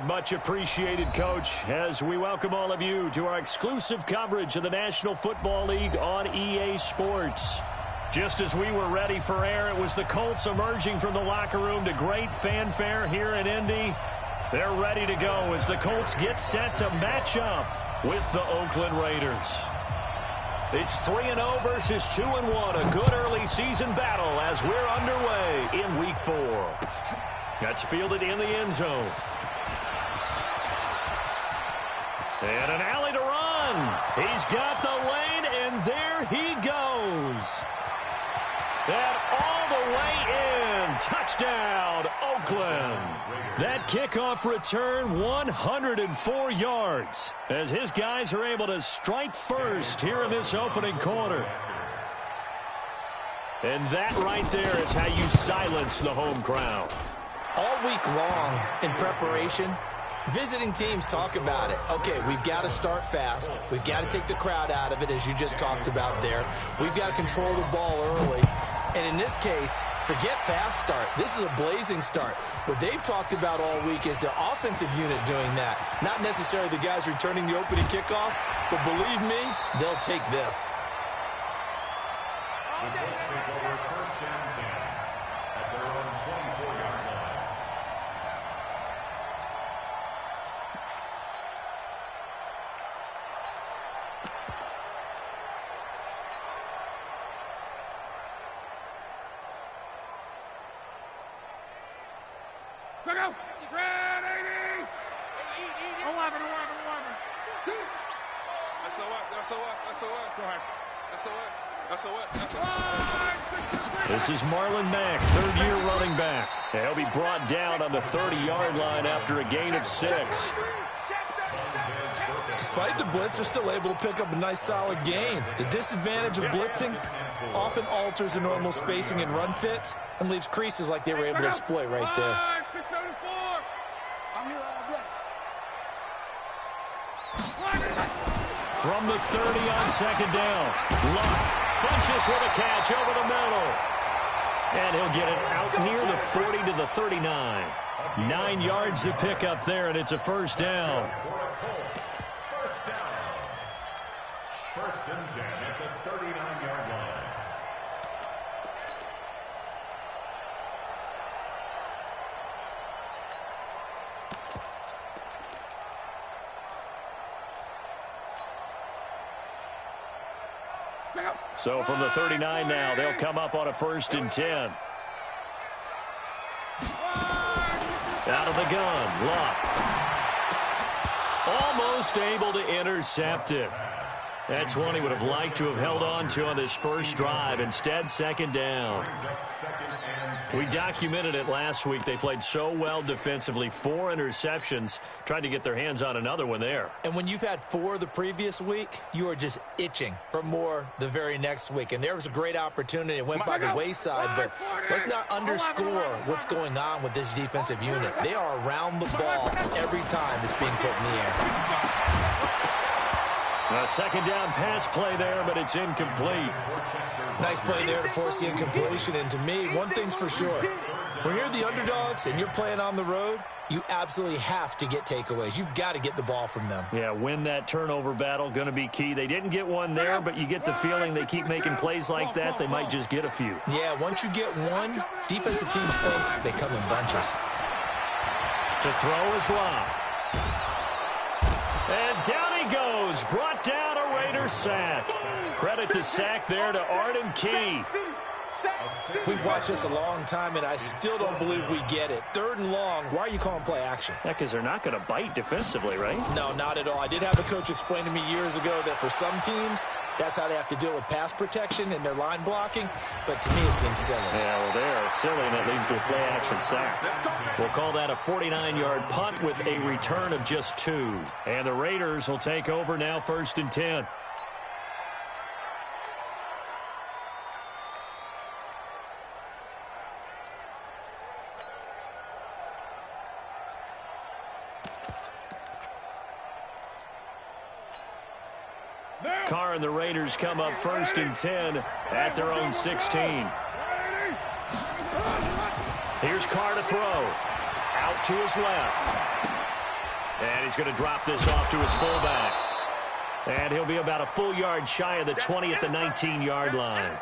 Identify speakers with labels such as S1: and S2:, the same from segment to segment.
S1: Much appreciated, Coach, as we welcome all of you to our exclusive coverage of the National Football League on EA Sports. Just as we were ready for air, it was the Colts emerging from the locker room to great fanfare here in Indy. They're ready to go as the Colts get set to match up with the Oakland Raiders. It's 3-0 versus 2-1, a good early season battle as we're underway in Week 4. That's fielded in the end zone. And an alley to run. He's got the lane, and there he goes. And all the way in. Touchdown, Oakland. That kickoff return, 104 yards, as his guys are able to strike first here in this opening quarter. And that right there is how you silence the home crowd.
S2: All week long in preparation, visiting teams talk about it. Okay, we've got to start fast. We've got to take the crowd out of it, as you just talked about there. We've got to control the ball early. And in this case, forget fast start. This is a blazing start. What they've talked about all week is the offensive unit doing that. Not necessarily the guys returning the opening kickoff, but believe me, they'll take this.
S3: The Colts take over first down 10 at their own 24-yard line.
S4: Go! Ready! 11.
S1: This is Marlon Mack, third-year running back. He'll be brought down on the 30-yard line after a gain of 6.
S2: Despite the blitz, they're still able to pick up a nice, solid gain. The disadvantage of blitzing often alters the normal spacing and run fits and leaves creases like they were able to exploit right there.
S1: From the 30 on second down, Luck Funches with a catch over the middle. And he'll get it out near the 40 to the 39. 9 yards to pick up there, and it's a first down.
S3: First and 10 at the 39-yard line.
S1: So from the 39 now, they'll come up on a first and 10. Out of the gun, Luck. Almost able to intercept it. That's one he would have liked to have held on to on this first drive. Instead, second down. We documented it last week. They played so well defensively. 4 interceptions. Tried to get their hands on another one there.
S2: And when you've had 4 the previous week, you are just itching for more the very next week. And there was a great opportunity. It went by the wayside. But let's not underscore what's going on with this defensive unit. They are around the ball every time it's being put in the air.
S1: A second down pass play there, but it's incomplete.
S2: Nice play there to force the incompletion. And to me, one thing's for sure. When you're the underdogs and you're playing on the road, you absolutely have to get takeaways. You've got to get the ball from them.
S1: Yeah, win that turnover battle, going to be key. They didn't get one there, but you get the feeling they keep making plays like that, they might just get a few.
S2: Yeah, once you get one, defensive teams think they come in bunches.
S1: To throw is Locke. And down he goes. Brought down a Raider sack. Credit the sack there to Arden Key.
S2: We've watched this a long time, and I still don't believe we get it. 3rd and long, why are you calling play action?
S1: Yeah, because they're not going to bite defensively, right?
S2: No, not at all. I did have a coach explain to me years ago that for some teams, that's how they have to deal with pass protection and their line blocking. But to me, it seems silly.
S1: Yeah, well, they're silly, and it leads to a play-action sack. We'll call that a 49-yard punt with a return of just 2. And the Raiders will take over now, 1st and 10. Carr and the Raiders come up 1st and 10 at their own 16. Here's Carr to throw. Out to his left. he's going to drop this off to his fullback. And he'll be about a full yard shy of the 20 at the 19-yard line.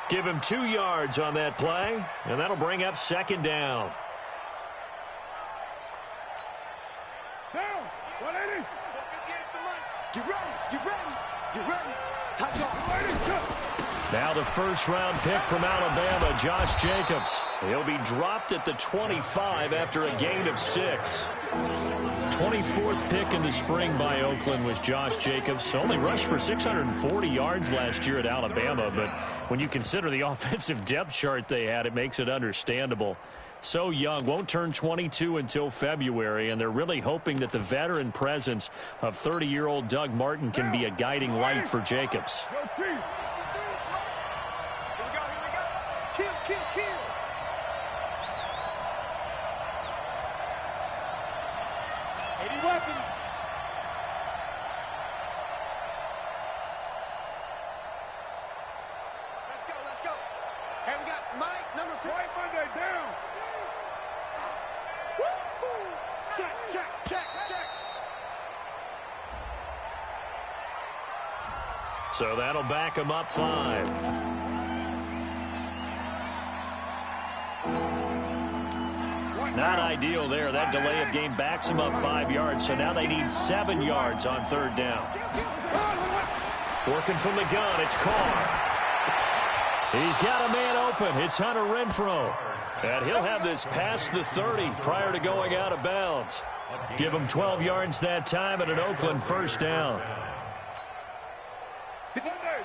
S1: Give him 2 yards on that play, and that'll bring up second down.
S4: Down. 180. Get ready. Touch off.
S1: Now the first-round pick from Alabama, Josh Jacobs. He'll be dropped at the 25 after a gain of 6. 24th pick in the spring by Oakland was Josh Jacobs. Only rushed for 640 yards last year at Alabama, but when you consider the offensive depth chart they had, it makes it understandable. So young, won't turn 22 until February, and they're really hoping that the veteran presence of 30-year-old Doug Martin can be a guiding light for Jacobs.
S4: Kill. 80 weapons. Let's go. Hey, we got Mike, number 4. Right Monday, down. Woo-hoo. Check.
S1: So that'll back him up 5. Not ideal there. That delay of game backs him up 5 yards, so now they need 7 yards on third down. Working from the gun, it's Carr. He's got a man open. It's Hunter Renfrow. And he'll have this past the 30 prior to going out of bounds. Give him 12 yards that time and an Oakland first down.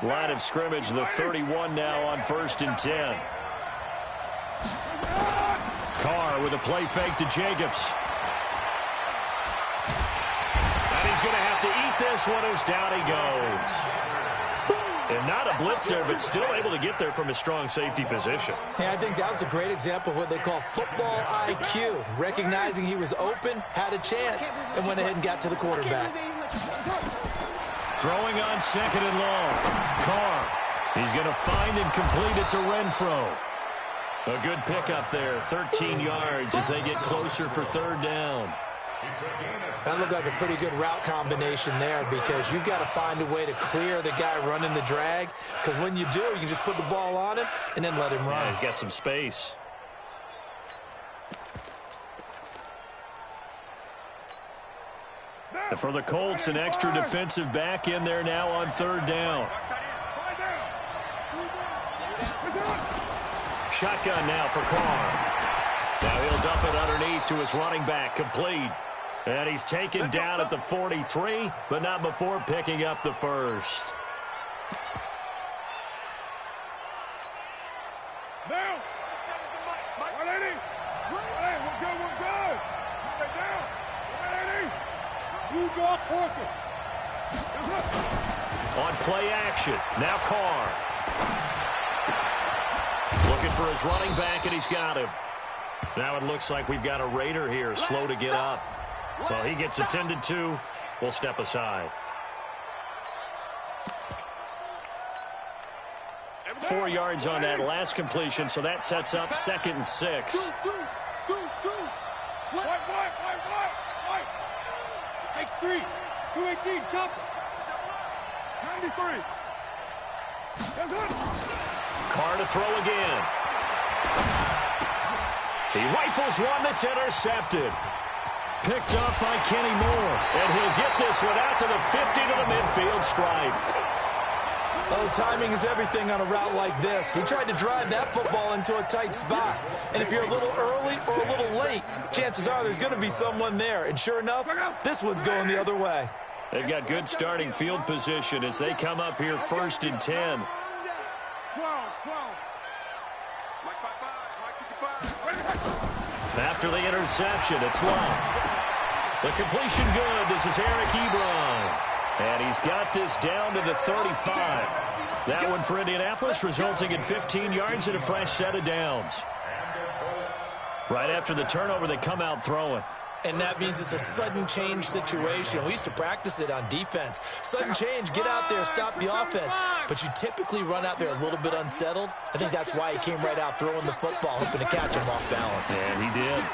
S1: Line of scrimmage, the 31 now on 1st and 10. Carr with a play fake to Jacobs. And he's going to have to eat this one as down he goes. And not a blitz there, but still able to get there from a strong safety position.
S2: Yeah, I think that was a great example of what they call football IQ. Recognizing he was open, had a chance, and went ahead and got to the quarterback.
S1: Throwing on 2nd and long. Carr. He's going to find and complete it to Renfrow. A good pickup there, 13 yards as they get closer for third down.
S2: That looked like a pretty good route combination there because you've got to find a way to clear the guy running the drag, because when you do, you can just put the ball on him and then let him run.
S1: Yeah, he's got some space. And for the Colts, an extra defensive back in there now on third down. Shotgun now for Carr. Now he'll dump it underneath to his running back, complete. And he's taken down at the 43, but not before picking up the first.
S4: Down. 180. We're good. Stay down. 180. Huge off focus.
S1: On play action, now Carr. Looking for his running back, and he's got him. Now it looks like we've got a Raider here, slow to get up. Well, he gets attended to. We'll step aside. 4 yards on that last completion, so that sets up 2nd and 6.
S4: White. Takes 3. 218, chop it. 93.
S1: Carr to throw again. He rifles one that's intercepted. Picked up by Kenny Moore. And he'll get this one out to the 50 to the midfield stripe.
S2: Oh, timing is everything on a route like this. He tried to drive that football into a tight spot. And if you're a little early or a little late, chances are there's going to be someone there. And sure enough, this one's going the other way.
S1: They've got good starting field position as they come up here 1st and 10.
S4: 12.
S1: After the interception, it's long. The completion good. This is Eric Ebron. And he's got this down to the 35. That one for Indianapolis, resulting in 15 yards and a fresh set of downs. Right after the turnover, they come out throwing.
S2: And that means it's a sudden change situation. We used to practice it on defense. Sudden change, get out there, stop the offense. But you typically run out there a little bit unsettled. I think that's why he came right out throwing the football, hoping to catch him off balance.
S1: And he did.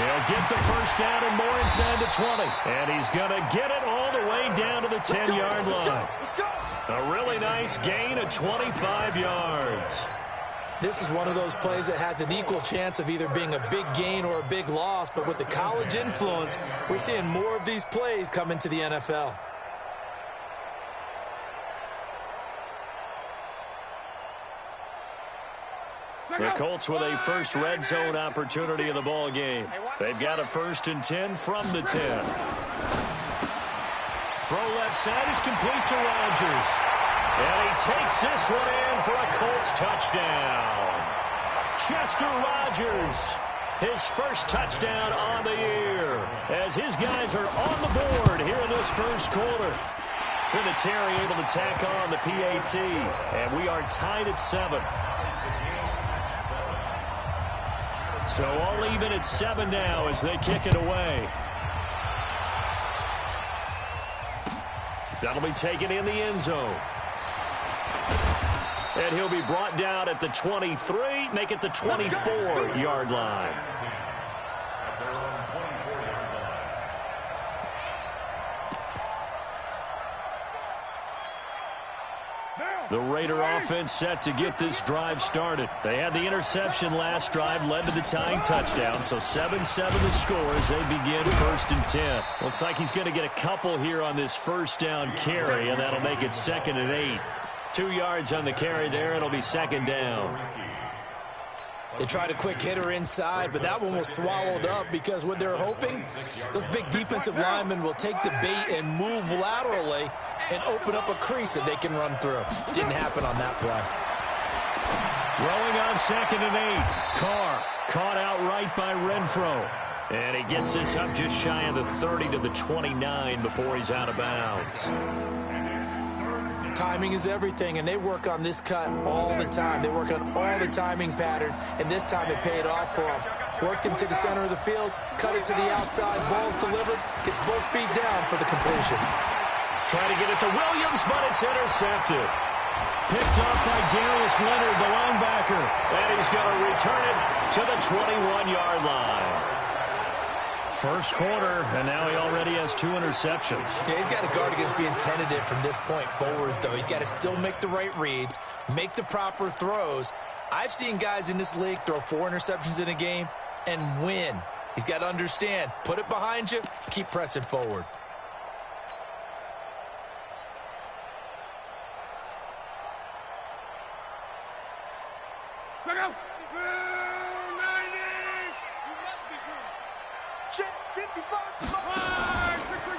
S1: He'll get the first down and more inside the 20. And he's going to get it all the way down to the 10-yard line. A really nice gain of 25 yards.
S2: This is one of those plays that has an equal chance of either being a big gain or a big loss. But with the college influence, we're seeing more of these plays come into the NFL.
S1: The Colts with a first red zone opportunity in the ball game. They've got a 1st and 10 from the 10. Throw left side is complete to Rodgers. And he takes this one in for a Colts touchdown. Chester Rogers, his first touchdown on the year, as his guys are on the board here in this first quarter. Vinatieri able to tack on the PAT, and we are tied at 7. So all even at 7 now as they kick it away. That'll be taken in the end zone. And he'll be brought down at the 23, make it the 24-yard line. The Raider offense set to get this drive started. They had the interception last drive, led to the tying touchdown. So 7-7 the score as they begin 1st and 10. Looks like he's going to get a couple here on this first down carry, and that'll make it 2nd and 8. 2 yards on the carry there. It'll be 2nd down.
S2: They tried a quick hitter inside, but that one was swallowed up because what they're hoping, those big defensive linemen will take the bait and move laterally and open up a crease that they can run through. Didn't happen on that play.
S1: Throwing on 2nd and 8. Carr caught outright by Renfro. And he gets this up just shy of the 30 to the 29 before he's out of bounds.
S2: Timing is everything, and they work on this cut all the time. They work on all the timing patterns, and this time it paid off for him. Worked him to the center of the field, cut it to the outside, ball's delivered, gets both feet down for the completion.
S1: Trying to get it to Williams, but it's intercepted. Picked up by Darius Leonard, the linebacker, and he's going to return it to the 21-yard line. First quarter, and now he already has 2 interceptions.
S2: Yeah, he's got to guard against being tentative from this point forward, though. He's got to still make the right reads, make the proper throws. I've seen guys in this league throw 4 interceptions in a game and win. He's got to understand, put it behind you, keep pressing forward.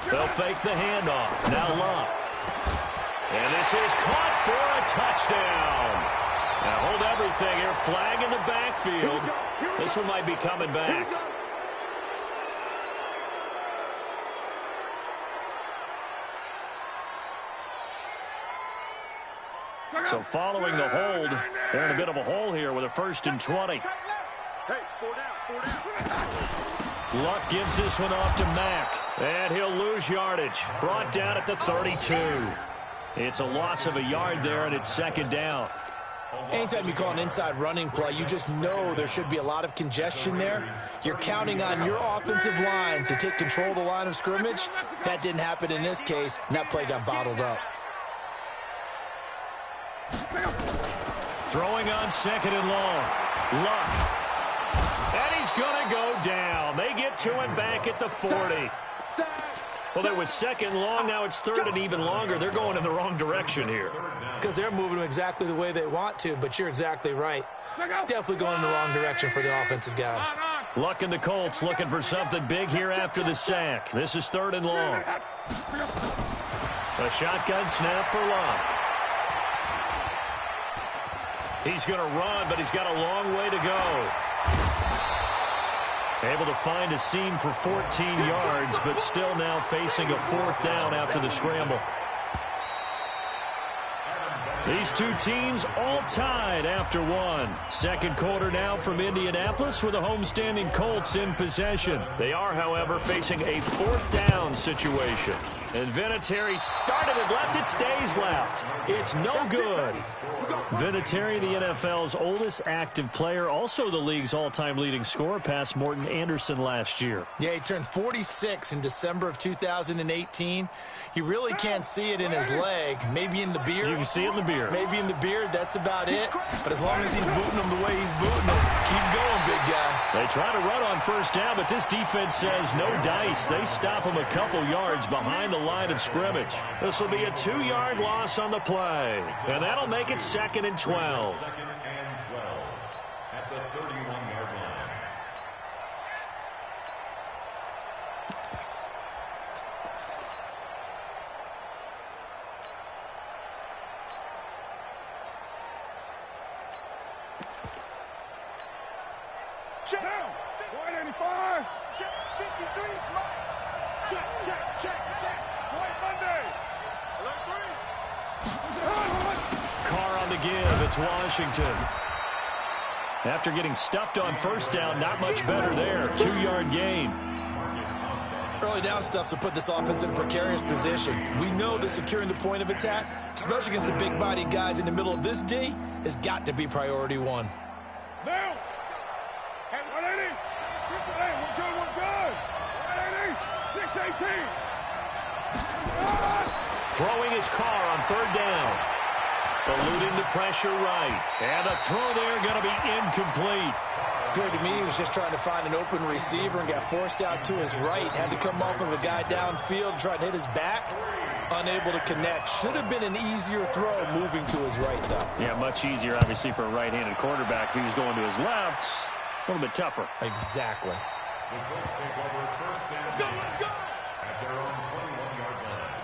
S1: They'll fake the handoff. Now Luck. And this is caught for a touchdown. Now hold everything here. Flag in the backfield. This one might be coming back. So following the hold, they're in a bit of a hole here with a 1st and 20.
S4: Hey, 4 down.
S1: Luck gives this one off to Mack, and he'll lose yardage. Brought down at the 32. It's a loss of a yard there, and it's 2nd down.
S2: Anytime you call an inside running play, you just know there should be a lot of congestion there. You're counting on your offensive line to take control of the line of scrimmage. That didn't happen in this case, and that play got bottled up.
S1: Throwing on 2nd and long. Luck. And he's going to go down. They get to him back at the 40. Well, there was 2nd long. Now it's 3rd and even longer. They're going in the wrong direction here.
S2: Because they're moving them exactly the way they want to, but you're exactly right. Definitely going in the wrong direction for the offensive guys.
S1: Luck and the Colts looking for something big here after the sack. This is 3rd and long. A shotgun snap for Luck. He's going to run, but he's got a long way to go. Able to find a seam for 14 yards, but still now facing a 4th down after the scramble. These two teams all tied after one. Second quarter now from Indianapolis with the homestanding Colts in possession. They are, however, facing a 4th down situation. And Vinatieri started it left. It stays left. It's no good. Vinatieri, the NFL's oldest active player, also the league's all-time leading scorer, past Morton Anderson last year.
S2: Yeah, he turned 46 in December of 2018. You really can't see it in his leg. Maybe in the beard.
S1: You can see it in the beard.
S2: Maybe in the beard. That's about it. But as long as he's booting him the way he's booting him, keep going, big guy.
S1: They try to run on first down, but this defense says no dice. They stop him a couple yards behind the line of scrimmage. This will be a 2-yard loss on the play. And that'll make it 2nd and 12.
S3: Second and 12 at the 31-yard line.
S4: Check. 185. Check. 53. Check. White Monday. Alert 3.
S1: Carr on the give. It's Washington. After getting stuffed on first down, not much better there. 2-yard gain.
S2: Early down stuff will put this offense in a precarious position. We know that securing the point of attack, especially against the big-bodied guys in the middle of this D, has got to be priority one.
S4: Now. At 180. We're good. 180. 618.
S1: Throwing his Carr on third down. Eluding the pressure right. And the throw there going to be incomplete.
S2: Appeared to me he was just trying to find an open receiver and got forced out to his right. Had to come off of a guy downfield, trying to hit his back. Unable to connect. Should have been an easier throw moving to his right, though.
S1: Yeah, much easier, obviously, for a right-handed quarterback. If he was going to his left, a little bit tougher.
S2: Exactly.
S3: The Colts take over first and 10 at their own 21-yard line.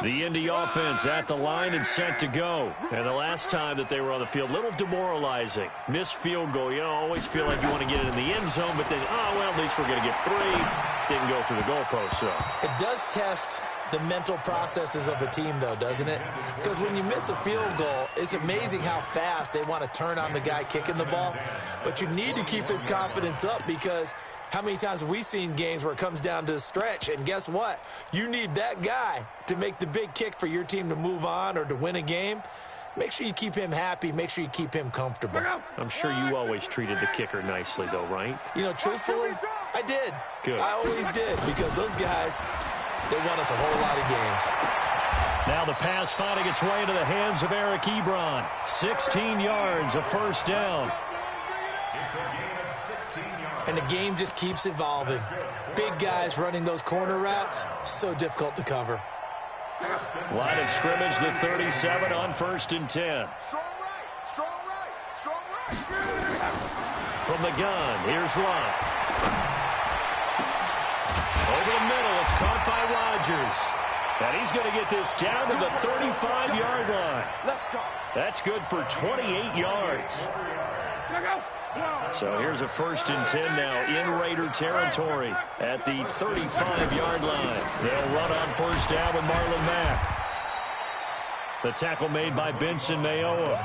S1: The Indy offense at the line and set to go. And the last time that they were on the field, a little demoralizing. Missed field goal. You always feel like you want to get it in the end zone, but then, well, at least we're going to get 3. Didn't go through the goalpost, so.
S2: It does test the mental processes of a team, though, doesn't it? Because when you miss a field goal, it's amazing how fast they want to turn on the guy kicking the ball. But you need to keep his confidence up, because how many times have we seen games where it comes down to the stretch? And guess what? You need that guy to make the big kick for your team to move on or to win a game. Make sure you keep him happy. Make sure you keep him comfortable.
S1: I'm sure you always treated the kicker nicely, though, right?
S2: You know, truthfully, I did.
S1: Good.
S2: I always did, because those guys, they won us a whole lot of games.
S1: Now the pass finding its way into the hands of Eric Ebron. 16 yards, a first down.
S3: It's a gain of 16 yards.
S2: And the game just keeps evolving. Big guys running those corner routes, so difficult to cover.
S1: Line of scrimmage, the 37 on first and 10.
S4: Strong right.
S1: From the gun, here's Lott. Over the middle, it's caught by Rodgers. And he's going to get this down to the 35-yard line.
S4: Let's go.
S1: That's good for 28 yards. So here's a first and 10 now in Raider territory at the 35-yard line. They'll run on first down with Marlon Mack. The tackle made by Benson Mayowa.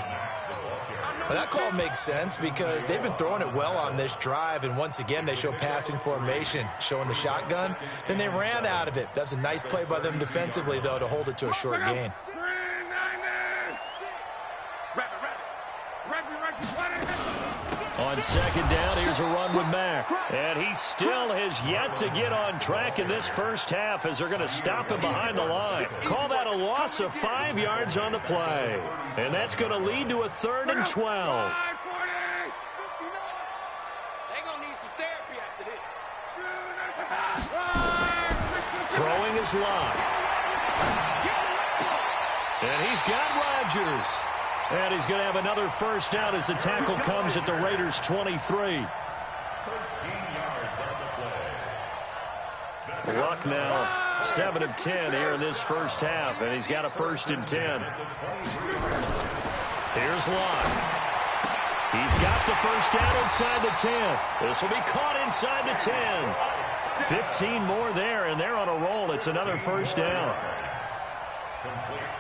S2: Well, that call makes sense because they've been throwing it well on this drive, and once again they show passing formation, showing the shotgun. Then they ran out of it. That's a nice play by them defensively, though, to hold it to a short gain.
S1: On second down, here's a run with Mack. And he still has yet to get on track in this first half as they're going to stop him behind the line. Call that a loss of 5 yards on the play. And that's going to lead to a 3rd and 12.
S4: They're going to need some therapy after this.
S1: Throwing is Lott. And he's got Rodgers. And he's going to have another first down as the tackle comes at the Raiders' 23.
S3: 13 yards on the play.
S1: Luck now 7 of 10 here in this first half, and he's got a first and 10. Here's Lott. He's got the first down inside the 10. This will be caught inside the 10. 15 more there, and they're on a roll. It's another first down.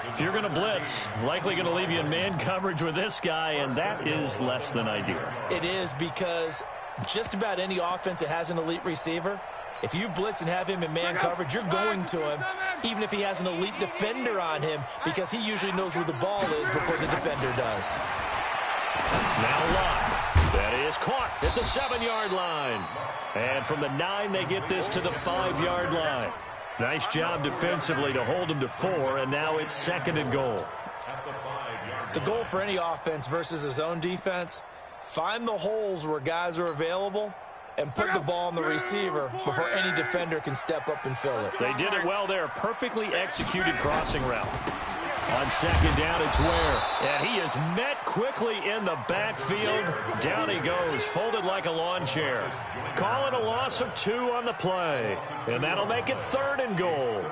S1: If you're going to blitz, likely going to leave you in man coverage with this guy, and that is less than ideal.
S2: It is, because just about any offense that has an elite receiver, if you blitz and have him in man coverage, you're going to him, even if he has an elite defender on him, because he usually knows where the ball is before the defender does.
S1: Now Lott. That is caught at the 7-yard line. And from the 9, they get this to the 5-yard line. Nice job defensively to hold him to 4, and now it's 2nd and goal.
S2: The goal for any offense versus his own defense, find the holes where guys are available and put the ball on the receiver before any defender can step up and fill it.
S1: They did it well there. Perfectly executed crossing route. On 2nd down, it's Ware. And he is met quickly in the backfield. Down he goes, folded like a lawn chair. Call it a loss of 2 on the play. And that'll make it 3rd and goal.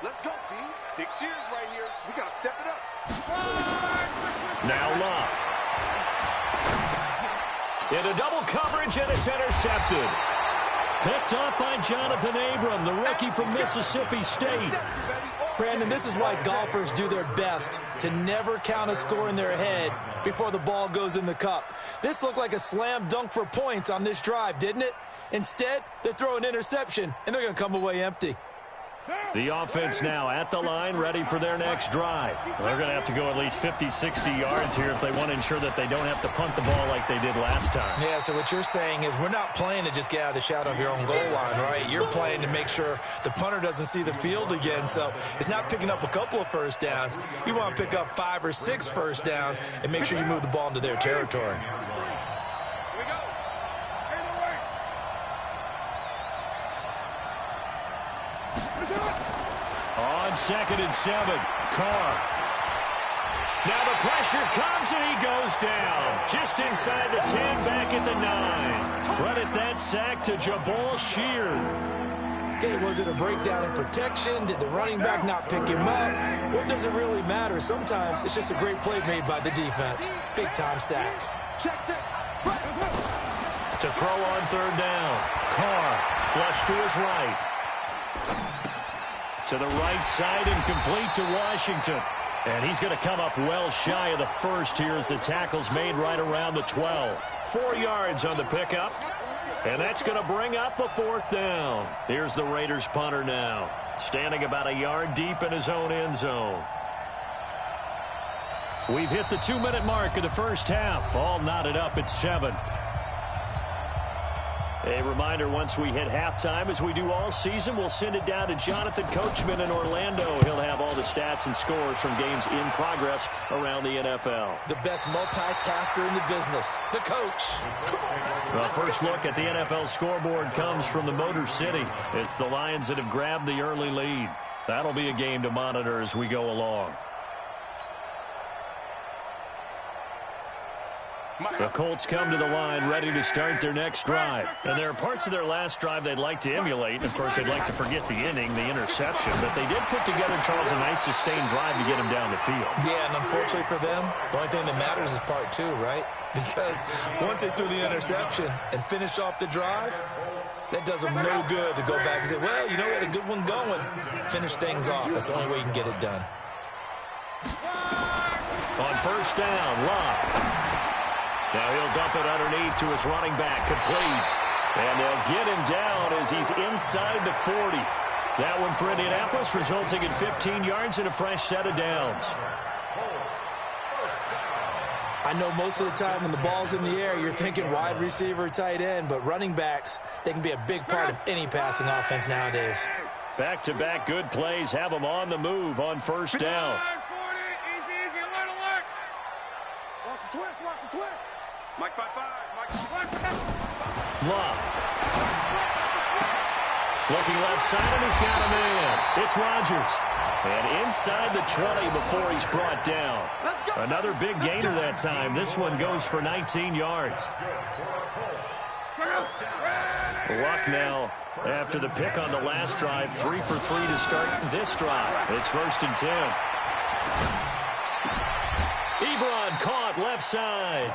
S4: Let's go, D. Big series right here. We got to step it up.
S1: Now Lott. Into double coverage, and it's intercepted. Picked off by Jonathan Abram, the rookie from Mississippi State.
S2: Brandon, this is why golfers do their best to never count a score in their head before the ball goes in the cup. This looked like a slam dunk for points on this drive, didn't it? Instead, they throw an interception, and they're going to come away empty.
S1: The offense now at the line, ready for their next drive. They're going to have to go at least 50, 60 yards here if they want to ensure that they don't have to punt the ball like they did last time.
S2: Yeah, so what you're saying is we're not playing to just get out of the shadow of your own goal line, right? You're playing to make sure the punter doesn't see the field again. So it's not picking up a couple of first downs. You want to pick up 5 or 6 first downs and make sure you move the ball into their territory.
S1: On 2nd and 7, Carr. Now the pressure comes and he goes down. Just inside the 10, back at the 9. Credit that sack to Jabal Shears.
S2: Okay, was it a breakdown in protection? Did the running back not pick him up? What does it really matter? Sometimes it's just a great play made by the defense. Big-time sack.
S1: To throw on 3rd down. Carr, flush to his right. To the right side and complete to Washington. And he's going to come up well shy of the first here as the tackle's made right around the 12. 4 yards on the pickup. And that's going to bring up a 4th down. Here's the Raiders punter now, standing about a yard deep in his own end zone. We've hit the 2-minute mark of the first half. All knotted up at 7. A reminder, once we hit halftime, as we do all season, we'll send it down to Jonathan Coachman in Orlando. He'll have all the stats and scores from games in progress around the NFL.
S2: The best multitasker in the business, the coach.
S1: Well, first look at the NFL scoreboard comes from the Motor City. It's the Lions that have grabbed the early lead. That'll be a game to monitor as we go along. The Colts come to the line ready to start their next drive. And there are parts of their last drive they'd like to emulate. Of course, they'd like to forget the inning, the interception. But they did put together, Charles, a nice sustained drive to get him down the field.
S2: Yeah, and unfortunately for them, the only thing that matters is part 2, right? Because once they threw the interception and finished off the drive, that does them no good to go back and say, well, you know, we had a good one going. Finish things off. That's the only way you can get it done.
S1: On 1st down, Lott. Now he'll dump it underneath to his running back, complete. And they'll get him down as he's inside the 40. That one for Indianapolis, resulting in 15 yards and a fresh set of downs.
S2: I know most of the time when the ball's in the air, you're thinking wide receiver, tight end, but running backs, they can be a big part of any passing offense nowadays.
S1: Back-to-back good plays have them on the move on 1st down.
S4: Watch the twist. Mike 5-5.
S1: Lott. Looking left side, and he's got a man. It's Rodgers. And inside the 20 before he's brought down. Another big gainer that time. This one goes for 19 yards. Luck now after the pick on the last drive. 3 for 3 to start this drive. It's 1st and 10. Ebron caught left side.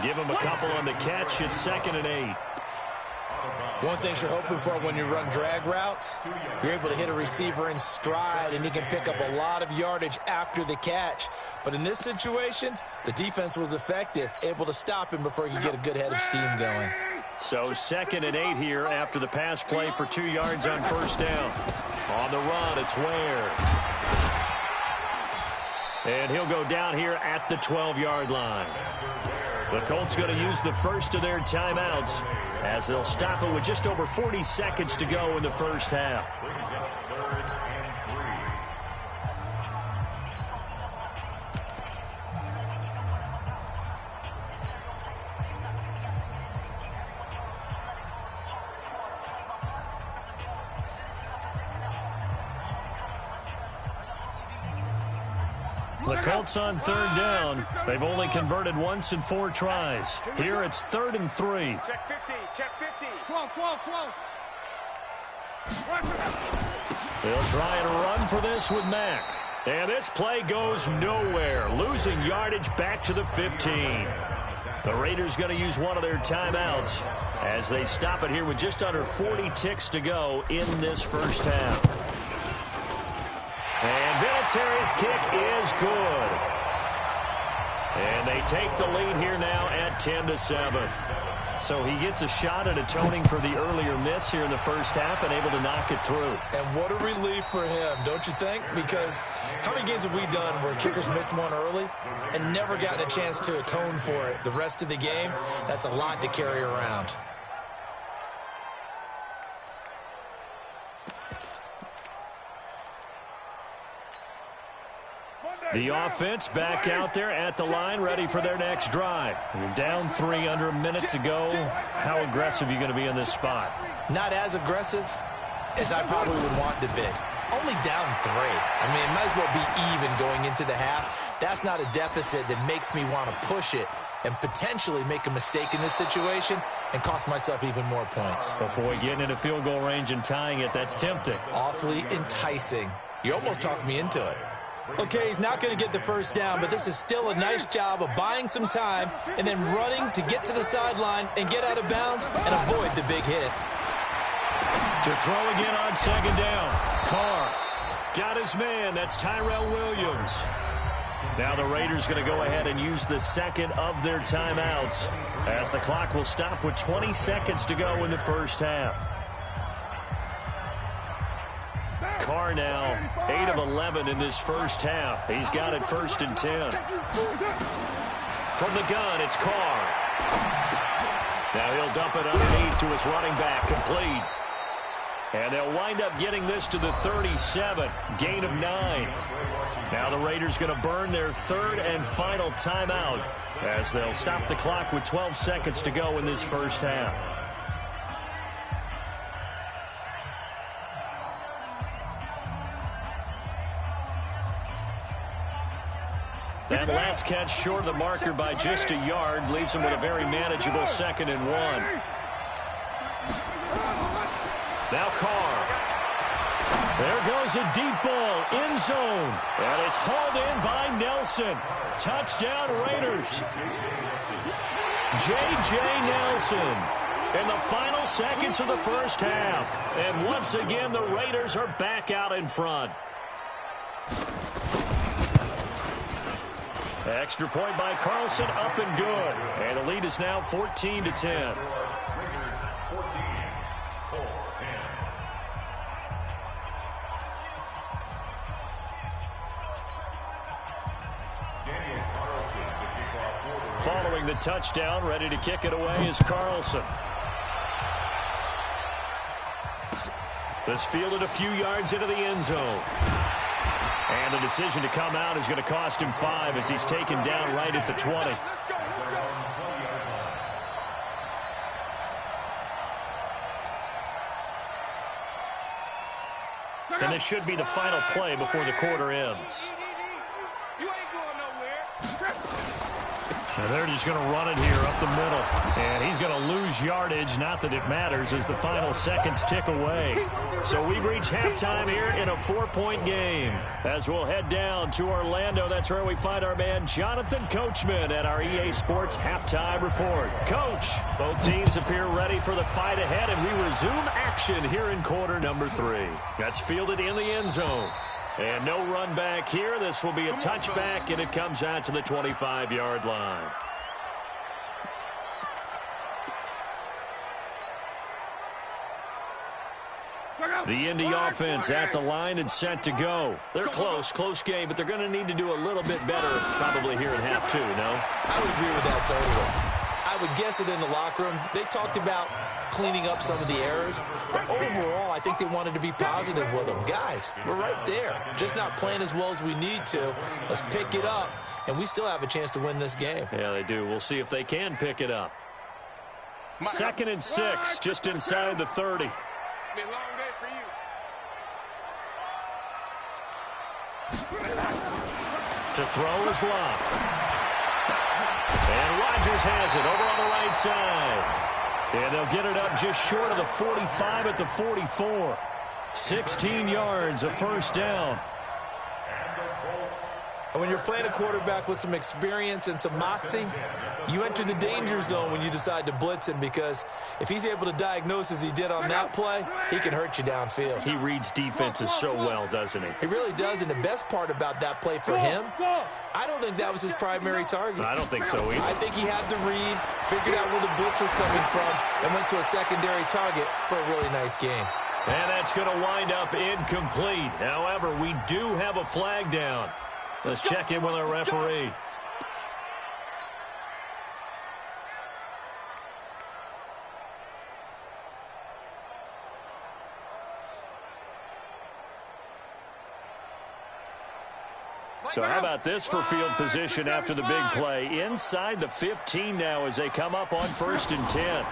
S1: Give him a couple on the catch. It's 2nd and 8.
S2: One thing you're hoping for when you run drag routes, you're able to hit a receiver in stride, and he can pick up a lot of yardage after the catch. But in this situation, the defense was effective, able to stop him before he could get a good head of steam going.
S1: So 2nd and 8 here after the pass play for 2 yards on first down. On the run, it's Ware. And he'll go down here at the 12-yard line. The Colts going to use the first of their timeouts as they'll stop it with just over 40 seconds to go in the first half. The Colts on 3rd down. They've only converted once in 4 tries. Here it's 3rd and 3.
S4: Check 50. Check 50. Come on.
S1: They'll try and run for this with Mack. And this play goes nowhere. Losing yardage back to the 15. The Raiders going to use one of their timeouts as they stop it here with just under 40 ticks to go in this first half. And Vinatieri's kick is good. And they take the lead here now at 10-7. So he gets a shot at atoning for the earlier miss here in the first half and able to knock it through.
S2: And what a relief for him, don't you think? Because how many games have we done where kickers missed one early and never gotten a chance to atone for it the rest of the game? That's a lot to carry around.
S1: The offense back out there at the line, ready for their next drive. We're down 3 under a minute to go. How aggressive are you going to be in this spot?
S2: Not as aggressive as I probably would want to be. Only down 3. I mean, it might as well be even going into the half. That's not a deficit that makes me want to push it and potentially make a mistake in this situation and cost myself even more points.
S1: But boy, getting into field goal range and tying it, that's tempting.
S2: Awfully enticing. You almost talked me into it. Okay, he's not going to get the first down, but this is still a nice job of buying some time and then running to get to the sideline and get out of bounds and avoid the big hit.
S1: To throw again on 2nd down. Carr got his man. That's Tyrell Williams. Now the Raiders going to go ahead and use the second of their timeouts as the clock will stop with 20 seconds to go in the first half. Carr now 8 of 11 in this first half. He's got it 1st and 10. From the gun, it's Carr. Now he'll dump it underneath to his running back, complete. And they'll wind up getting this to the 37, gain of 9. Now the Raiders going to burn their 3rd and final timeout as they'll stop the clock with 12 seconds to go in this first half. That last catch short of the marker by just a yard leaves him with a very manageable 2nd and 1. Now Carr. There goes a deep ball, end zone. And it's hauled in by Nelson. Touchdown Raiders. J.J. Nelson in the final seconds of the first half. And once again, the Raiders are back out in front. Extra point by Carlson, up and good. And the lead is now 14-10.
S3: Raiders 14, Colts 10.
S1: Following the touchdown, ready to kick it away is Carlson. This fielded a few yards into the end zone. And the decision to come out is going to cost him 5 as he's taken down right at the 20. And this should be the final play before the quarter ends.
S4: You ain't going nowhere.
S1: And they're just going to run it here up the middle. And he's going to lose yardage. Not that it matters as the final seconds tick away. So we've reached halftime here in a 4-point game. As we'll head down to Orlando, that's where we find our man Jonathan Coachman at our EA Sports Halftime Report. Coach, both teams appear ready for the fight ahead, and we resume action here in quarter number 3. That's fielded in the end zone. And no run back here. This will be a touchback, and it comes out to the 25-yard line. The Indy offense at the line and set to go. They're close game, but they're going to need to do a little bit better probably here in half 2, no?
S2: I would agree with that totally. I would guess it in the locker room. They talked about cleaning up some of the errors, but overall, I think they wanted to be positive with them. Guys, we're right there. Just not playing as well as we need to. Let's pick it up, and we still have a chance to win this game.
S1: Yeah, they do. We'll see if they can pick it up. 2nd and 6, just inside the 30.
S4: It's been a long day for you.
S1: To throw is Locke. And Rodgers has it over on the right side. And they'll get it up just short of the 45 at the 44. 16 yards, a first down.
S2: And when you're playing a quarterback with some experience and some moxie, you enter the danger zone when you decide to blitz him, because if he's able to diagnose as he did on that play, he can hurt you downfield.
S1: He reads defenses so well, doesn't he?
S2: He really does, and the best part about that play for him, I don't think that was his primary target.
S1: I don't think so either.
S2: I think he had the read, figured out where the blitz was coming from, and went to a secondary target for a really nice game.
S1: And that's going to wind up incomplete. However, we do have a flag down. Let's check in with our referee. So how about this for field position after the big play? Inside the 15 now as they come up on 1st and 10.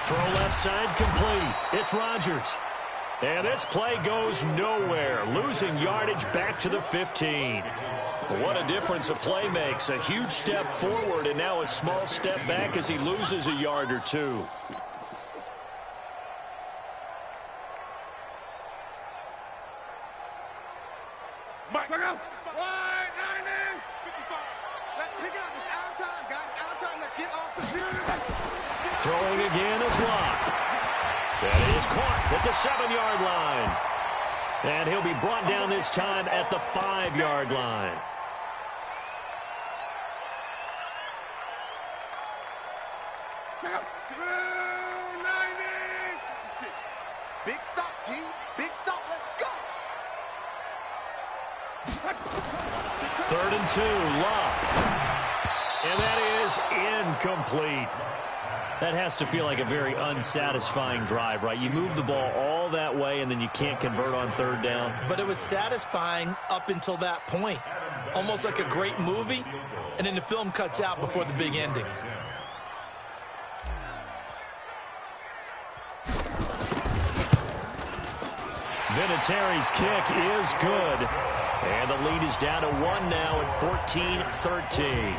S1: Throw left side complete. It's Rodgers. And this play goes nowhere. Losing yardage back to the 15. What a difference a play makes. A huge step forward and now a small step back as he loses a yard or two.
S4: Let's pick it up. It's our time, guys. Our time. Let's get off the field.
S1: Throwing again is Locke. That is caught at the 7-yard line. And he'll be brought down this time at the 5-yard line.
S4: Big stop, G. Big stop. Let's go.
S1: 3rd and 2, Locke. And that is incomplete. That has to feel like a very unsatisfying drive, right? You move the ball all that way, and then you can't convert on 3rd down.
S2: But it was satisfying up until that point. Almost like a great movie, and then the film cuts out before the big ending.
S1: Vinatieri's kick is good. And the lead is down to 1 now at 14-13.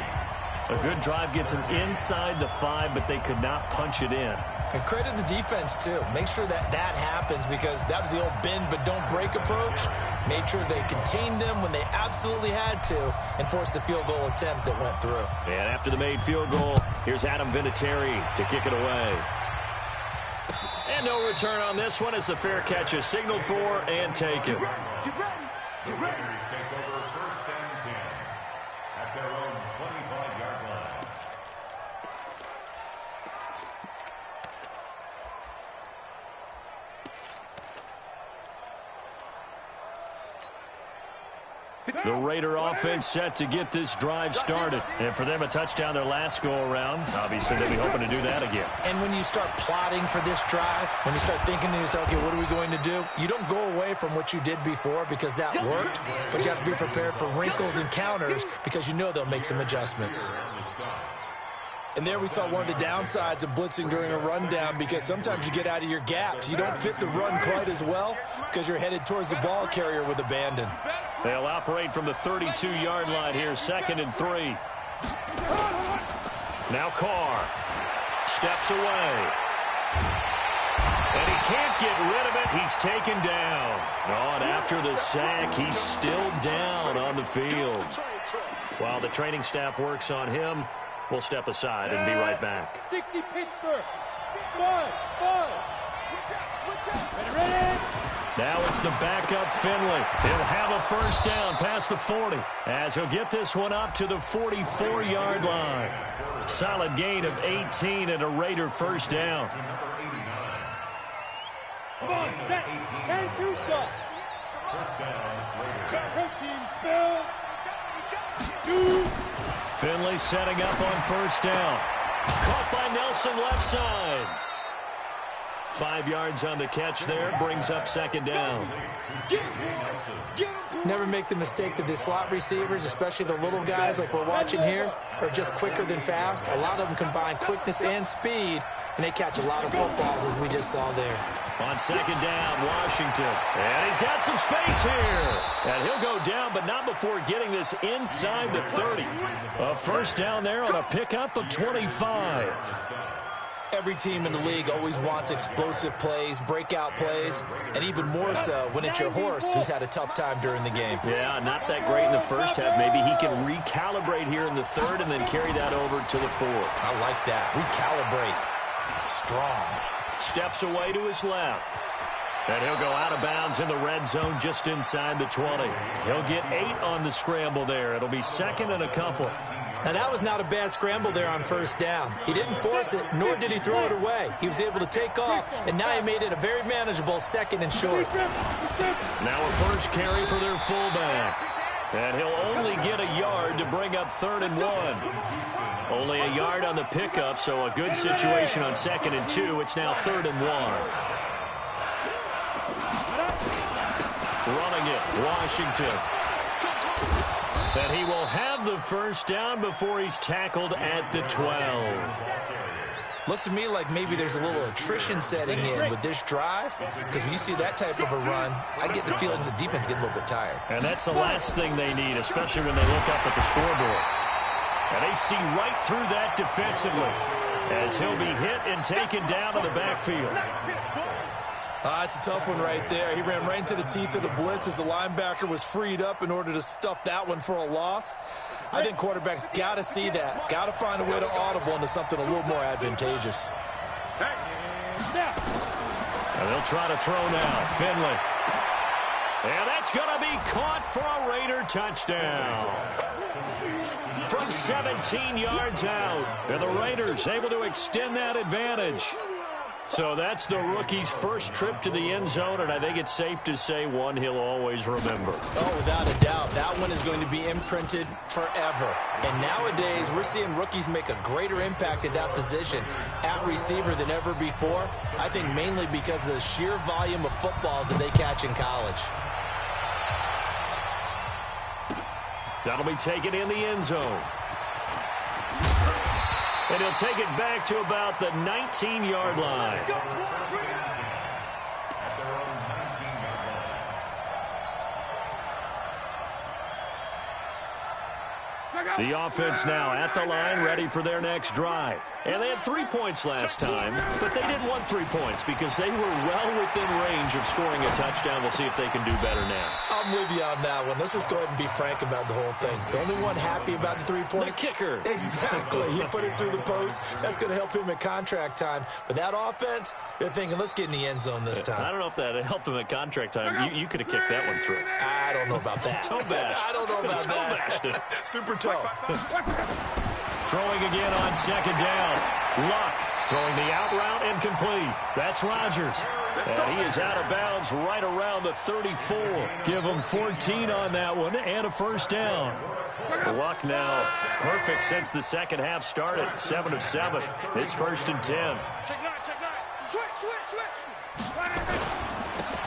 S1: A good drive gets them inside the 5, but they could not punch it in.
S2: And credit the defense, too. Make sure that happens, because that was the old bend but don't break approach. Made sure they contained them when they absolutely had to and forced the field goal attempt that went through.
S1: And after the made field goal, here's Adam Vinatieri to kick it away. And no return on this one as the fair catch is signaled for and taken.
S3: The Raiders take over 1st and 10 at their own 25-yard line.
S1: The Raider offense set to get this drive started. And for them, a touchdown their last go-around. Obviously, they'll be hoping to do that again.
S2: And when you start plotting for this drive, when you start thinking to yourself, okay, what are we going to do? You don't go away from what you did before because that worked, but you have to be prepared for wrinkles and counters because you know they'll make some adjustments. And there we saw one of the downsides of blitzing during a rundown, because sometimes you get out of your gaps. You don't fit the run quite as well because you're headed towards the ball carrier with abandon.
S1: They'll operate from the 32-yard line here, 2nd and 3. Now Carr steps away. And he can't get rid of it. He's taken down. Oh, and after the sack, he's still down on the field. While the training staff works on him, we'll step aside and be right back.
S5: 60 Pittsburgh. 5. Switch out. Ready.
S1: Now it's the backup Finley. He'll have a first down past the 40 as he'll get this one up to the 44-yard line. Solid gain of 18 and a Raider first down.
S5: Come on, set. 10-2 shot.
S3: First down,
S5: Protein spill. 2.
S1: Finley setting up on first down. Caught by Nelson left side. 5 yards on the catch there, brings up second down.
S2: Never make the mistake that the slot receivers, especially the little guys like we're watching here, are just quicker than fast. A lot of them combine quickness and speed, and they catch a lot of footballs, as we just saw there.
S1: On second down, Washington. And he's got some space here. And he'll go down, but not before getting this inside the 30. A first down there on a pickup of 25.
S2: Every team in the league always wants explosive plays, breakout plays, and even more so when it's your horse who's had a tough time during the game.
S1: Yeah, not that great in the first half. Maybe he can recalibrate here in the third and then carry that over to the fourth.
S2: I like that. Recalibrate. Strong.
S1: Steps away to his left. And he'll go out of bounds in the red zone just inside the 20. He'll get 8 on the scramble there. It'll be second and a couple.
S2: Now, that was not a bad scramble there on first down. He didn't force it, nor did he throw it away. He was able to take off, and now he made it a very manageable second and short.
S1: Now a first carry for their fullback. And he'll only get a yard to bring up 3rd and 1. Only a yard on the pickup, so a good situation on 2nd and 2. It's now 3rd and 1. Running it, Washington. And he will have the first down before he's tackled at the 12.
S2: Looks to me like maybe there's a little attrition setting in with this drive, because when you see that type of a run, I get the feeling the defense getting a little bit tired.
S1: And that's the last thing they need, especially when they look up at the scoreboard. And they see right through that defensively as he'll be hit and taken down to the backfield.
S2: It's a tough one right there. He ran right into the teeth of the blitz as the linebacker was freed up in order to stuff that one for a loss. I think quarterbacks got to see that. Got to find a way to audible into something a little more advantageous.
S1: And they'll try to throw now. Finley. And that's going to be caught for a Raider touchdown. From 17 yards out. And the Raiders able to extend that advantage. So that's the rookie's first trip to the end zone, and I think it's safe to say one he'll always remember.
S2: Oh, without a doubt. That one is going to be imprinted forever. And nowadays, we're seeing rookies make a greater impact at that position at receiver than ever before. I think mainly because of the sheer volume of footballs that they catch in college.
S1: That'll be taken in the end zone. And he'll take it back to about the 19-yard line. The offense now at the line, ready for their next drive. And they had 3 points last time, but they didn't want 3 points because they were well within range of scoring a touchdown. We'll see if they can do better now.
S2: I'm with you on that one. Let's just go ahead and be frank about the whole thing. The only one happy about the 3-point?
S1: The kicker.
S2: Exactly. He put it through the post. That's going to help him at contract time. But that offense, they're thinking, let's get in the end zone this time.
S1: I don't know if that helped him at contract time. You could have kicked that one through.
S2: I don't know about that.
S1: Toe bash.
S2: I don't know about
S1: toe
S2: that.
S1: bashed it.
S2: Super toe.
S1: Throwing again on second down. Luck throwing the out route incomplete. That's Rodgers. And he is out of bounds right around the 34. Give him 14 on that one and a first down. Luck now perfect since the second half started. 7 of 7. It's 1st and 10.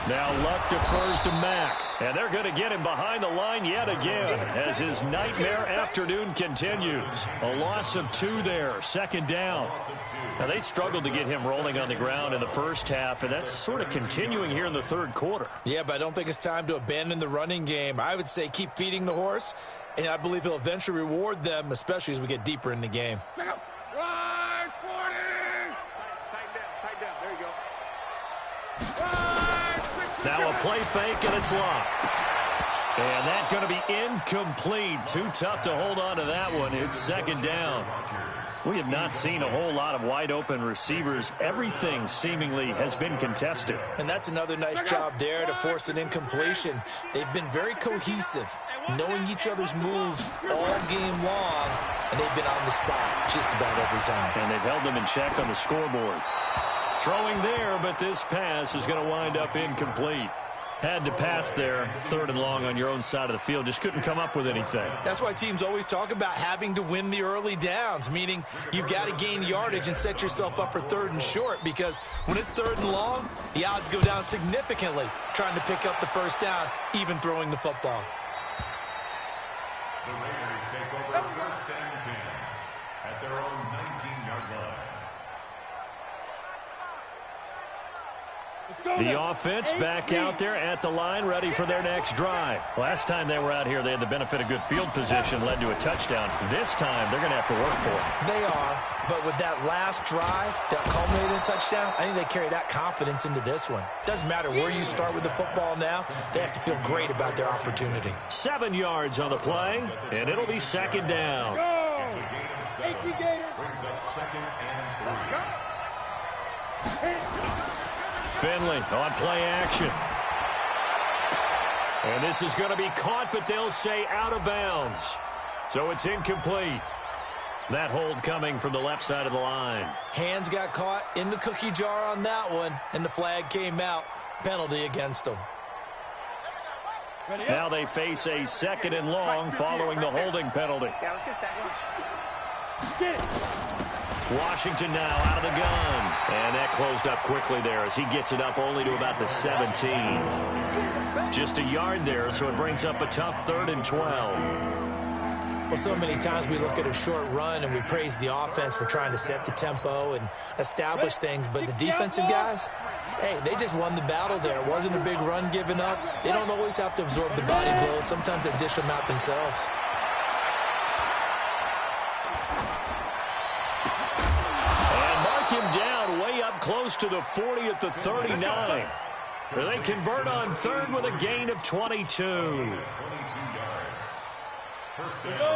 S1: Now Luck defers to Mack. And they're going to get him behind the line yet again as his nightmare afternoon continues. A loss of 2 there, 2nd down. Now they struggled to get him rolling on the ground in the first half, and that's sort of continuing here in the 3rd quarter.
S2: Yeah, but I don't think it's time to abandon the running game. I would say keep feeding the horse and I believe he'll eventually reward them, especially as we get deeper in the game.
S5: Right, 40. Tighten down. There you go. Right,
S1: Now a play fake, and it's locked. And that's going to be incomplete. Too tough to hold on to that one. It's second down. We have not seen a whole lot of wide-open receivers. Everything seemingly has been contested.
S2: And that's another nice job there to force an incompletion. They've been very cohesive, knowing each other's moves all game long, and they've been on the spot just about every time.
S1: And they've held them in check on the scoreboard. Throwing there, but this pass is going to wind up incomplete. Had to pass there, 3rd and long on your own side of the field. Just couldn't come up with anything.
S2: That's why teams always talk about having to win the early downs, meaning you've got to gain yardage and set yourself up for 3rd and short, because when it's 3rd and long, the odds go down significantly trying to pick up the first down, even throwing the football.
S3: The Raiders take over 1st and 10 at their own 19-yard line.
S1: The offense back out there at the line, ready for their next drive. Last time they were out here, they had the benefit of good field position, led to a touchdown. This time, they're going to have to work for it.
S2: They are, but with that last drive that culminated in a touchdown, I think they carry that confidence into this one. Doesn't matter where you start with the football now, they have to feel great about their opportunity.
S1: 7 yards on the play, and it'll be second down.
S3: It's a gain of 7. Brings up 2nd and 3.
S1: Finley on play action. And this is going to be caught, but they'll say out of bounds. So it's incomplete. That hold coming from the left side of the line.
S2: Hands got caught in the cookie jar on that one, and the flag came out. Penalty against them.
S1: Now they face a 2nd and long following the holding penalty.
S4: Yeah, let's get a sack lunch.
S5: Get it.
S1: Washington now out of the gun. And that closed up quickly there as he gets it up only to about the 17. Just a yard there, so it brings up a tough 3rd and 12.
S2: Well, so many times we look at a short run and we praise the offense for trying to set the tempo and establish things, but the defensive guys, hey, they just won the battle there. It wasn't a big run given up. They don't always have to absorb the body blows. Sometimes they dish them out themselves.
S1: Close to the 40 at the 39. They convert on 3rd with a gain of 22.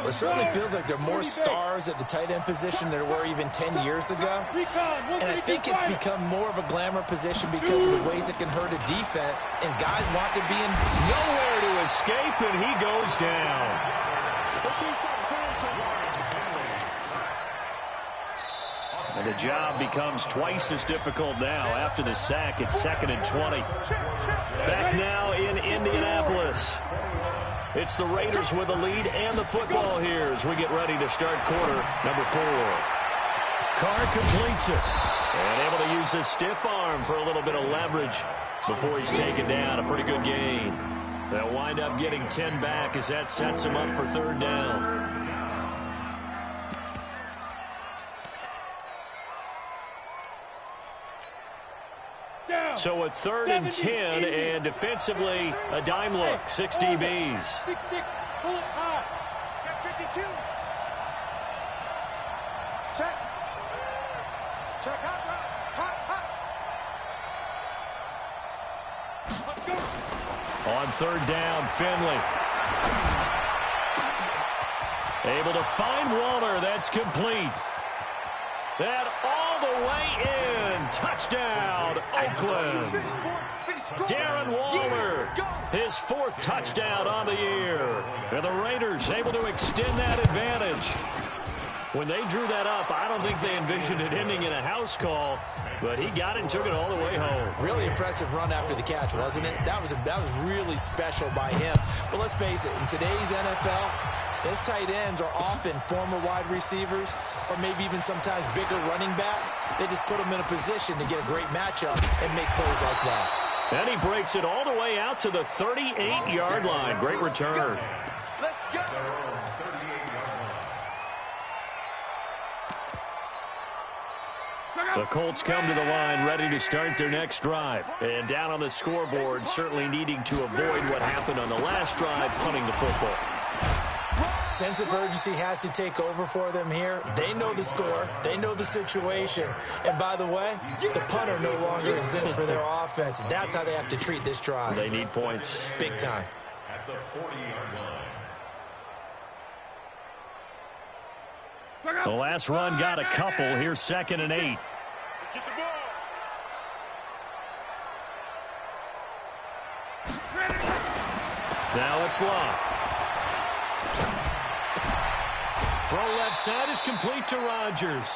S2: It certainly feels like there are more stars at the tight end position than there were even 10 years ago. And I think it's become more of a glamour position because of the ways it can hurt a defense. And guys want to be in.
S1: Nowhere to escape, and he goes down. And the job becomes twice as difficult now. After the sack, it's 2nd and 20. Back now in Indianapolis. It's the Raiders with the lead and the football here as we get ready to start quarter number 4. Carr completes it. And able to use his stiff arm for a little bit of leverage before he's taken down. A pretty good gain. They'll wind up getting 10 back as that sets him up for 3rd down. So a 3rd and 10, and defensively, a dime look. 6 DBs.
S5: 6-6, pull it high. Check 52. Check. Check hot, hot. Go.
S1: On 3rd down, Finley. Able to find Waller. That's complete. That all the way in. Touchdown, Oakland. Darren Waller, his 4th touchdown on the year. And the Raiders able to extend that advantage. When they drew that up, I don't think they envisioned it ending in a house call, but he got it and took it all the way home.
S2: Really impressive run after the catch, wasn't it? That was really special by him. But let's face it, in today's NFL, those tight ends are often former wide receivers or maybe even sometimes bigger running backs. They just put them in a position to get a great matchup and make plays like that.
S1: And he breaks it all the way out to the 38-yard line. Great return.
S4: Let's go.
S1: The Colts come to the line ready to start their next drive. And down on the scoreboard, certainly needing to avoid what happened on the last drive, punting the football.
S2: Sense of urgency has to take over for them here. They know the score. They know the situation. And by the way, the punter no longer exists for their offense. That's how they have to treat this drive.
S1: They need points.
S2: Big time.
S3: At the 40-yard line.
S1: The last run got a couple. Here's 2nd and 8.
S5: Get the ball.
S1: Now it's Love. Throw left side is complete to Rodgers.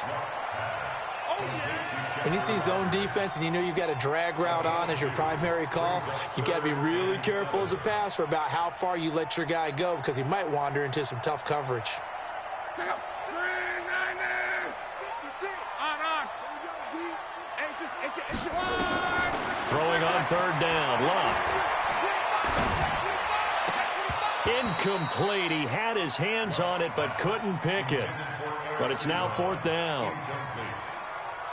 S2: When you see zone defense and you know you've got a drag route on as your primary call, you've got to be really careful as a passer about how far you let your guy go because he might wander into some tough coverage.
S1: Throwing on 3rd down. Love. Incomplete. He had his hands on it but couldn't pick it. But it's now 4th down.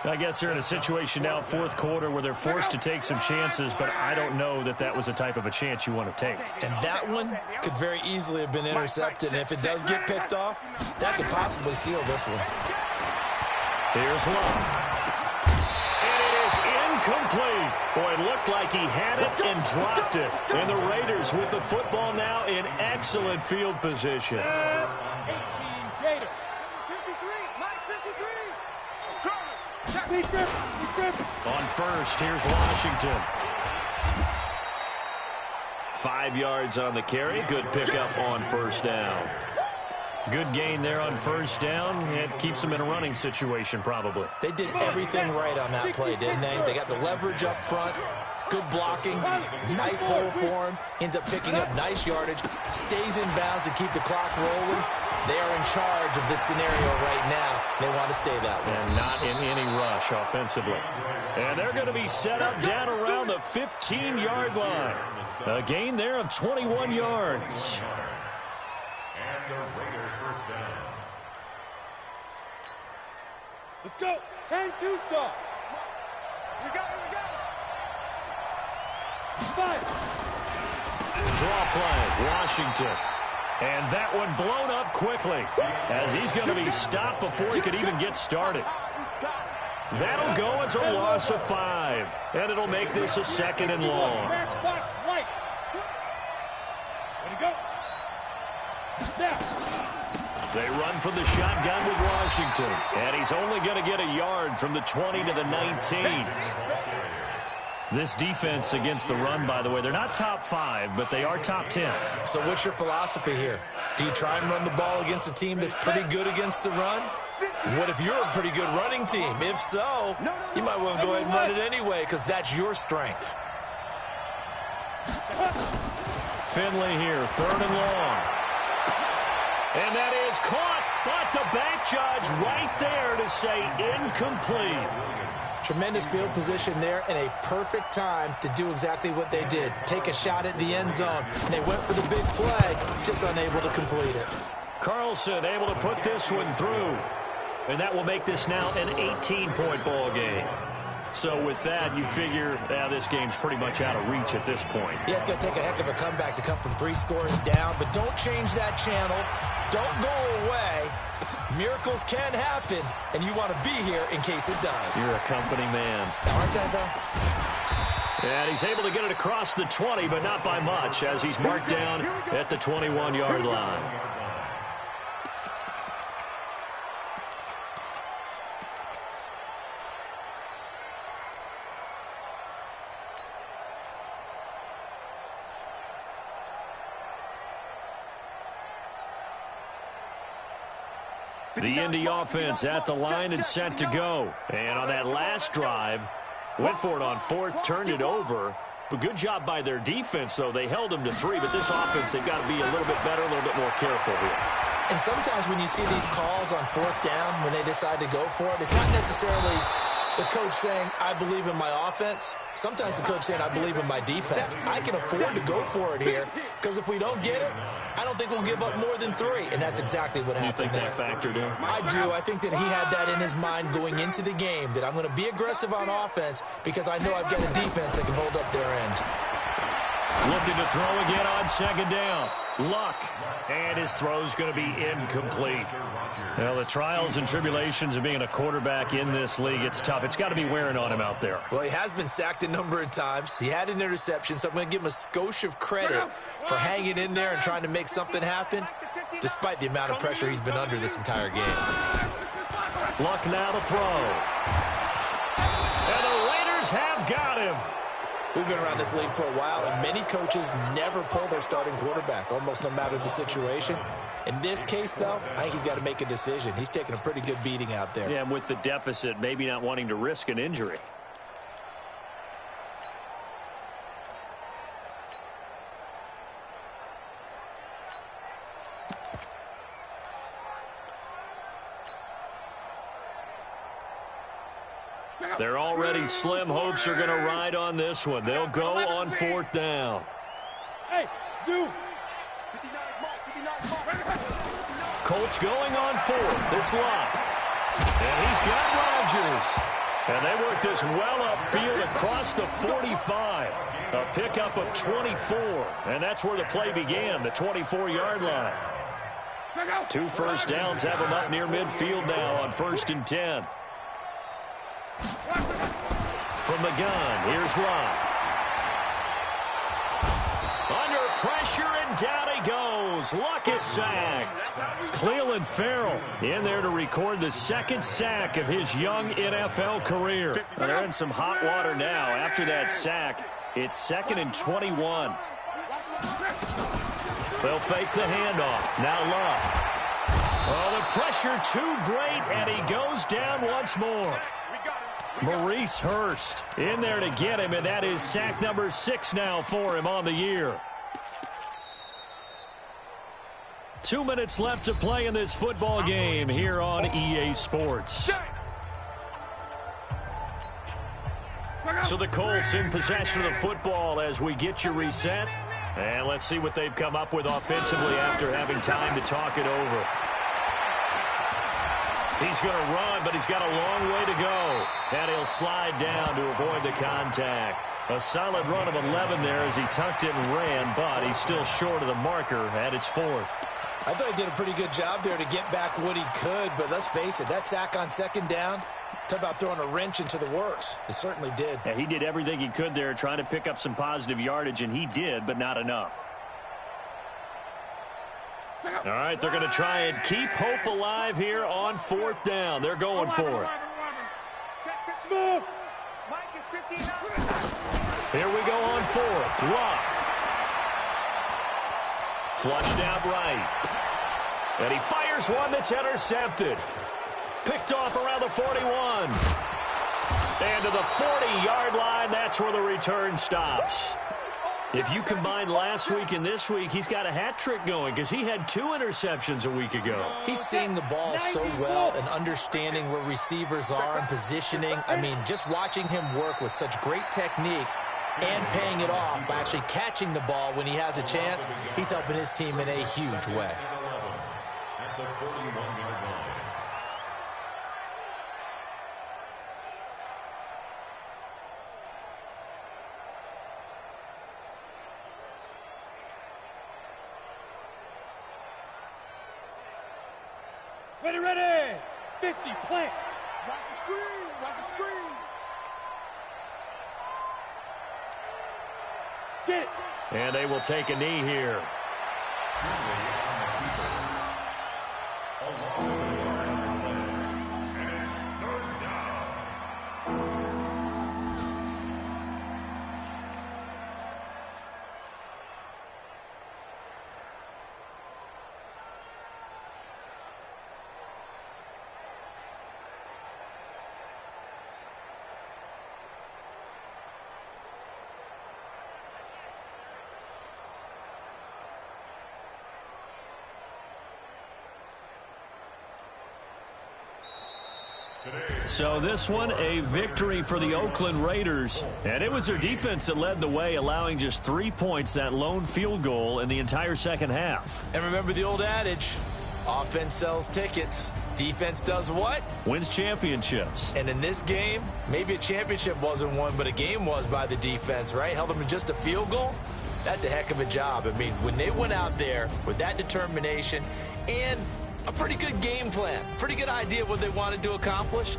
S1: I guess they're in a situation now, 4th quarter, where they're forced to take some chances, but I don't know that that was the type of a chance you want to take.
S2: And that one could very easily have been intercepted, and if it does get picked off, that could possibly seal this one.
S1: Here's Love. And it is incomplete. Boy, it looked like he had it and dropped it. And the Raiders with the football now in excellent field position.
S4: 18 Gator. 53, Mike 53.
S1: On first, here's Washington. 5 yards on the carry. Good pickup on 1st down. Good gain there on 1st down. It keeps them in a running situation, probably.
S2: They did everything right on that play, didn't they? They got the leverage up front, good blocking, nice hole for him, ends up picking up nice yardage, stays in bounds to keep the clock rolling. They are in charge of this scenario right now. They want to stay that way.
S1: And not in any rush offensively. And they're going to be set up down around the 15-yard line. A gain there of 21 yards.
S3: And the Raiders first down.
S5: Let's go. 10-2 saw.
S4: We got it, we got it.
S5: 5.
S1: Draw play, Washington. And that one blown up quickly as he's going to be stopped before he could even get started. That'll go as a loss of 5. And it'll make this a 2nd and long.
S5: Matchbox right. Ready to go. Snap.
S1: They run from the shotgun with Washington. And he's only going to get a yard from the 20 to the 19. This defense against the run, by the way, they're not top 5, but they are top 10.
S2: So what's your philosophy here? Do you try and run the ball against a team that's pretty good against the run? What if you're a pretty good running team? If so, you might well go ahead and run it anyway because that's your strength.
S1: Finley here, 3rd and long. And that is caught, but the back judge right there to say incomplete.
S2: Tremendous field position there and a perfect time to do exactly what they did. Take a shot at the end zone. And they went for the big play, just unable to complete it.
S1: Carlson able to put this one through. And that will make this now an 18-point ball game. So with that, you figure this game's pretty much out of reach at this point.
S2: Yeah, it's going to take a heck of a comeback to come from 3 scores down. But don't change that channel. Don't go away. Miracles can happen, and you want to be here in case it does.
S1: You're a company man.
S2: Aren't I, though?
S1: And he's able to get it across the 20, but not by much, as he's marked down at the 21-yard line. The Indy offense at the line and set to go. And on that last drive, went for it on 4th, turned it over. But good job by their defense, though. They held them to 3, but this offense, they've got to be a little bit better, a little bit more careful here.
S2: And sometimes when you see these calls on 4th down, when they decide to go for it, it's not necessarily the coach saying, I believe in my offense. Sometimes the coach saying, I believe in my defense. I can afford to go for it here, because if we don't get it, I don't think we'll give up more than 3, and that's exactly what happened there.
S1: You think that factored in?
S2: I do. I think that he had that in his mind going into the game, that I'm going to be aggressive on offense because I know I've got a defense that can hold up their end.
S1: Looking to throw again on second down. Luck. And his throw's going to be incomplete. Well, the trials and tribulations of being a quarterback in this league, it's tough. It's got to be wearing on him out there.
S2: Well, he has been sacked a number of times. He had an interception, so I'm going to give him a skosh of credit for hanging in there and trying to make something happen, despite the amount of pressure he's been under this entire game.
S1: Luck now to throw. And the Raiders have got him.
S2: We've been around this league for a while, and many coaches never pull their starting quarterback, almost no matter the situation. In this case, though, I think he's got to make a decision. He's taking a pretty good beating out there.
S1: Yeah, and with the deficit, maybe not wanting to risk an injury. They're already slim hopes are going to ride on this one. They'll go on fourth down.
S5: Hey, Zoo.
S1: Colts going on fourth. It's Locke. And he's got Rodgers. And they work this well upfield across the 45. A pickup of 24. And that's where the play began, the 24-yard line. 2 first downs have them up near midfield now on 1st and 10. From the gun, here's Locke. Under pressure, and down he goes. Luck is sacked. Cleveland Farrell in there to record the 2nd sack of his young NFL career. They're in some hot water now. After that sack, it's 2nd and 21. They'll fake the handoff. Now Luck. Oh, the pressure too great, and he goes down once more. Maurice Hurst in there to get him, and that is sack number 6 now for him on the year. 2 minutes left to play in this football game here on EA Sports. So the Colts in possession of the football as we get you reset. And let's see what they've come up with offensively after having time to talk it over. He's going to run, but he's got a long way to go. And he'll slide down to avoid the contact. A solid run of 11 there as he tucked it and ran, but he's still short of the marker at its 4th.
S2: I thought he did a pretty good job there to get back what he could, but let's face it, that sack on 2nd down, talk about throwing a wrench into the works. It certainly did.
S1: Yeah, he did everything he could there trying to pick up some positive yardage, and he did, but not enough. All right, they're going to try and keep hope alive here on 4th down. They're going for it.
S5: Smooth.
S1: Here we go on 4th. Luck. Flushed out right. And he fires one that's intercepted. Picked off around the 41. And to the 40-yard line, that's where the return stops. If you combine last week and this week, he's got a hat trick going because he had 2 interceptions a week ago.
S2: He's seeing the ball so well and understanding where receivers are and positioning. I mean, just watching him work with such great technique and paying it off by actually catching the ball when he has a chance, he's helping his team in a huge way.
S3: At the 41-yard line.
S5: Ready. 50, plant.
S4: Watch the screen. Watch the screen.
S5: Get it.
S1: And they will take a knee here.
S3: And it's 3rd down.
S1: So this one, a victory for the Oakland Raiders. And it was their defense that led the way, allowing just 3 points, that lone field goal in the entire second half.
S2: And remember the old adage, offense sells tickets. Defense does what?
S1: Wins championships.
S2: And in this game, maybe a championship wasn't won, but a game was by the defense, right? Held them to just a field goal. That's a heck of a job. I mean, when they went out there with that determination and a pretty good game plan, pretty good idea what they wanted to accomplish.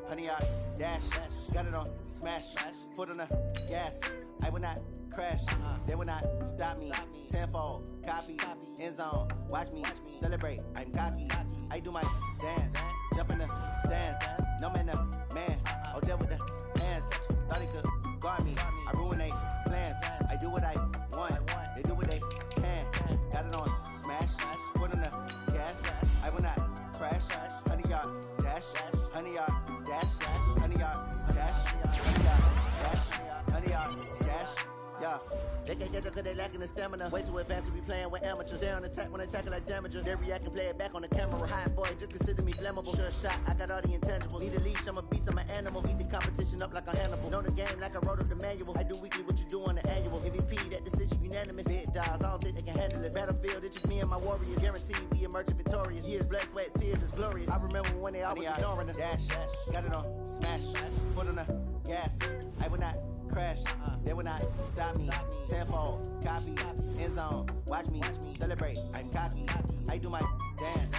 S6: Honey, I dash, got it on smash, foot on the gas. I will not crash, they will not stop me. Tenfold, copy, end zone, watch me celebrate. I'm cocky, I do my dance, jump in the stands. No man, the man, oh, deal with the hands. Thought he could guard me, I ruin they plans. I do what I want, they do what they can. Got it on smash, foot on the gas. I will not crash, honey, y'all dash, honey, y'all dash, honey, y'all dash, honey, y'all dash, honey, y'all dash, yeah. They can't catch up cause they lacking the stamina. Way too advanced to be playing with amateurs. They on attack when they tackle like damager. They react and play it back on the camera. Hot boy, just consider me flammable. Sure shot, I got all the intangibles. Need a leash, I'm a beast, I'm an animal. Eat the competition up like a Hannibal. Know the game like I wrote up the manual. I do weekly what you do on the annual. MVP, that decision unanimous. Big dogs, I don't think they can handle it. Battlefield, it's just me and my warriors. Guaranteed we emerging victorious. Years, blood, sweat, tears, is glorious. I remember when they always ignoring us. Dash, got it on smash, foot on the gas. I will not crash, they will not stop me. Tenfold, copy, end zone, watch me celebrate. I'm cocky, I do my dance.